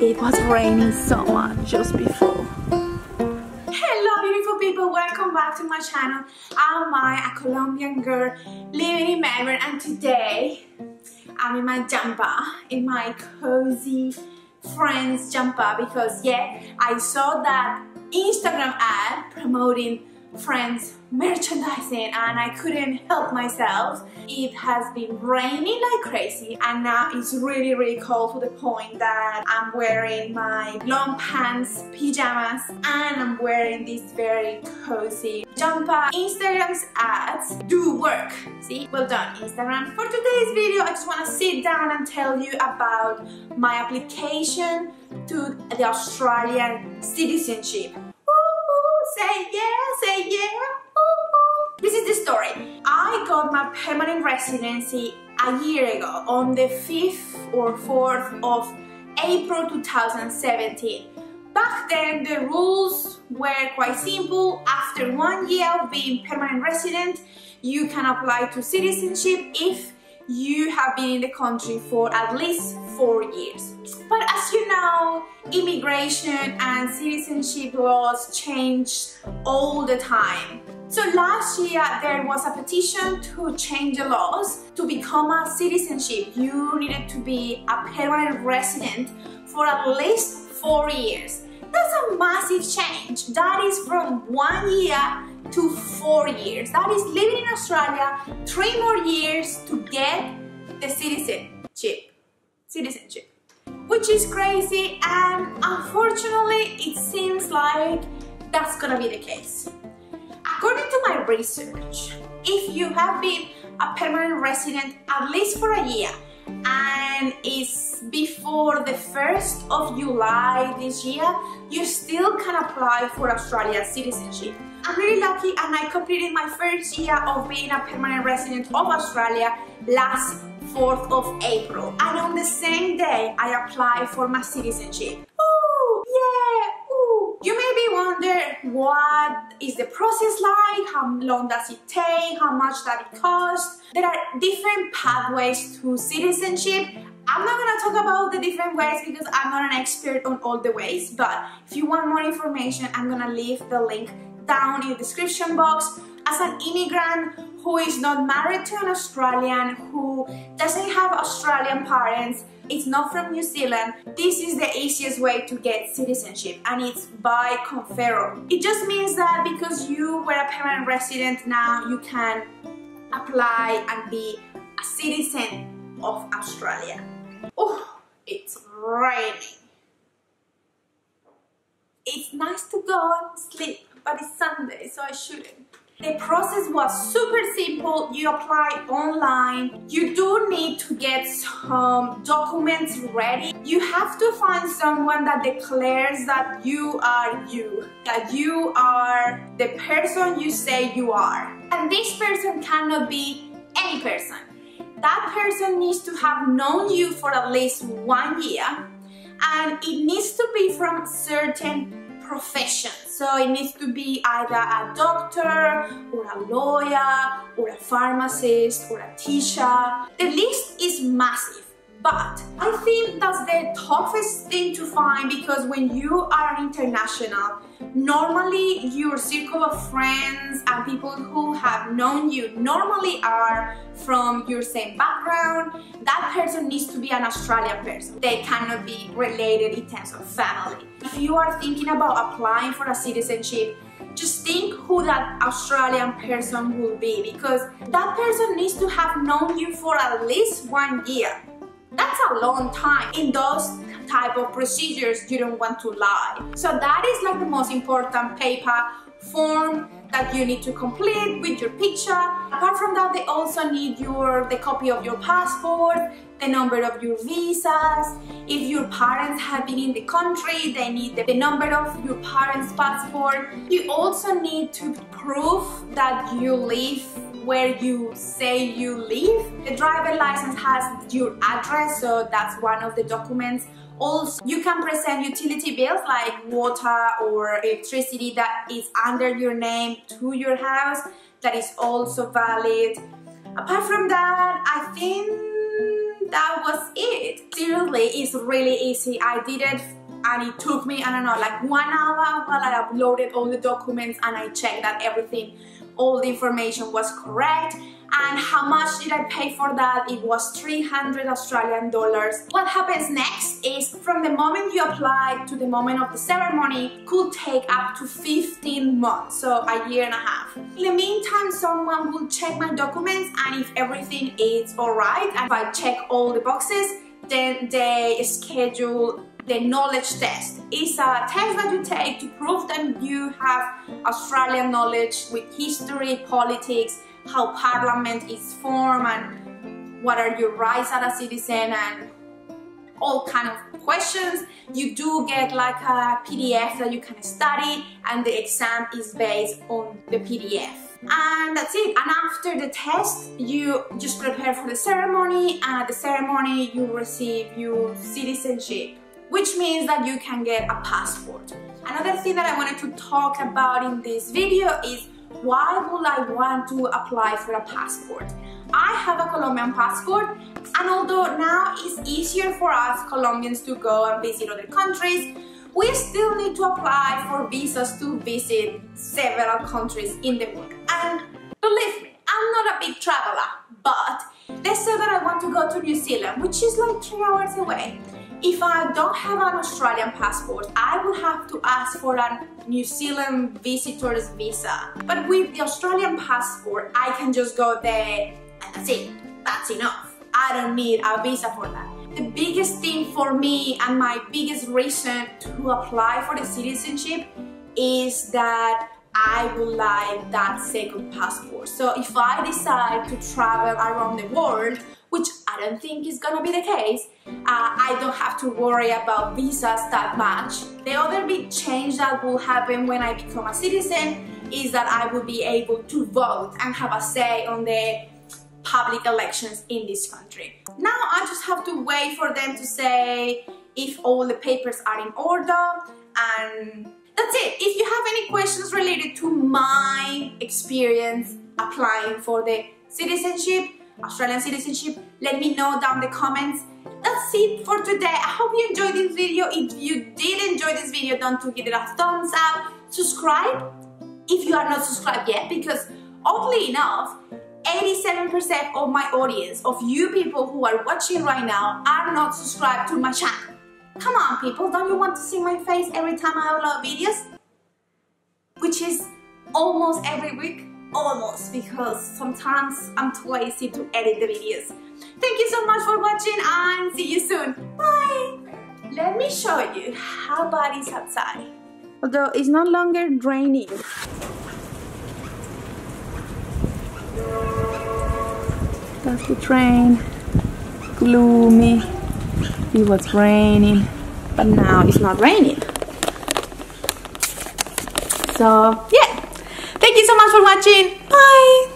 It was raining so much just before. Hello beautiful people, welcome back to my channel. I'm Maya, a Colombian girl living in Melbourne, and today I'm in my jumper, in my cozy friends jumper, because yeah, I saw that Instagram ad promoting Friends merchandising and I couldn't help myself. It has been raining like crazy and now it's really cold to the point that I'm wearing my long pants, pajamas, and I'm wearing this very cozy jumper. Instagram's ads do work. See? Well done, Instagram. For today's video, I just want to sit down and tell you about my application to the Australian citizenship. Say yeah. This is the story. I got my permanent residency a year ago on the 5th or 4th of April 2017. Back then the rules were quite simple. After 1 year of being permanent resident, you can apply to citizenship if you have been in the country for at least 4 years. But as you know, immigration and citizenship laws change all the time. So last year there was a petition to change the laws. To become a citizenship, you needed to be a permanent resident for at least 4 years. That's a massive change. That is from 1 year to 4 years. That is living in Australia 3 more years to get the citizenship, which is crazy, and unfortunately it seems like that's gonna be the case. According to my research, if you have been a permanent resident at least for a year and it's before the 1st of July this year, you still can apply for Australian citizenship. I'm really lucky and I completed my first year of being a permanent resident of Australia last 4th of April, and on the same day I applied for my citizenship. Ooh, yeah, ooh. You may be wondering, what is the process like? How long does it take? How much does it cost? There are different pathways to citizenship. I'm not gonna talk about the different ways because I'm not an expert on all the ways, but if you want more information, I'm gonna leave the link down in the description box. As an immigrant who is not married to an Australian, who doesn't have Australian parents, is not from New Zealand, this is the easiest way to get citizenship, and it's by conferral. It just means that because you were a permanent resident, now you can apply and be a citizen of Australia. Oh, it's raining. It's nice to go and sleep, but it's Sunday, so I shouldn't. The process was super simple. You apply online. You do need to get some documents ready. You have to find someone that declares that you are you, that you are the person you say you are. And this person cannot be any person. That person needs to have known you for at least 1 year, and it needs to be from certain profession. So it needs to be either a doctor or a lawyer or a pharmacist or a teacher. The list is massive, but I think that's the toughest thing to find, because when you are an international, normally your circle of friends and people who have known you normally are from your same background. That person needs to be an Australian person. They cannot be related in terms of family. If you are thinking about applying for a citizenship, just think who that Australian person will be, because that person needs to have known you for at least 1 year. That's a long time. In those type of procedures, you don't want to lie. So that is like the most important paper form that you need to complete with your picture. Apart from that, they also need the copy of your passport, the number of your visas. If your parents have been in the country, they need the number of your parents' passport. You also need to prove that you live where you say you live. The driver license has your address, so that's one of the documents. Also, you can present utility bills like water or electricity that is under your name to your house. That is also valid. Apart from that, I think that was it. Seriously, it's really easy. I did it and it took me, I don't know, like 1 hour while I uploaded all the documents and I checked that everything, all the information was correct. And how much did I pay for that? It was 300 Australian dollars. What happens next is from the moment you apply to the moment of the ceremony could take up to 15 months, so a year and a half. In the meantime, someone will check my documents, and if everything is alright, and if I check all the boxes, then they schedule the knowledge test. It's a test that you take to prove that you have Australian knowledge with history, politics, how parliament is formed, and what are your rights as a citizen, and all kind of questions. You do get like a PDF that you can study, and the exam is based on the PDF. And that's it. And after the test, you just prepare for the ceremony, and at the ceremony you receive your citizenship, which means that you can get a passport. Another thing that I wanted to talk about in this video is why would I want to apply for a passport? I have a Colombian passport, and although now it's easier for us Colombians to go and visit other countries, we still need to apply for visas to visit several countries in the world. And believe me, I'm not a big traveler, but let's say that I want to go to New Zealand, which is like 3 hours away. If I don't have an Australian passport, I will have to ask for a New Zealand visitor's visa. But with the Australian passport, I can just go there and that's it. That's enough. I don't need a visa for that. The biggest thing for me and my biggest reason to apply for the citizenship is that I would like that second passport. So if I decide to travel around the world, which I don't think is gonna be the case, I don't have to worry about visas that much. The other big change that will happen when I become a citizen is that I will be able to vote and have a say on the public elections in this country. Now I just have to wait for them to say if all the papers are in order, and that's it. If you have any questions related to my experience applying for the citizenship, Australian citizenship, let me know down in the comments. That's it for today. I hope you enjoyed this video. If you did enjoy this video, don't forget it a thumbs up. Subscribe if you are not subscribed yet, because oddly enough, 87% of my audience, of you people who are watching right now, are not subscribed to my channel. Come on people, don't you want to see my face every time I upload videos? Which is almost every week. Almost, because sometimes I'm too lazy to edit the videos. Thank you so much for watching, and see you soon. Bye! Let me show you how bad it's outside. Although it's no longer raining. That's the train. Gloomy. It was raining, but now it's not raining. So yeah. Thank you so much for watching. Bye!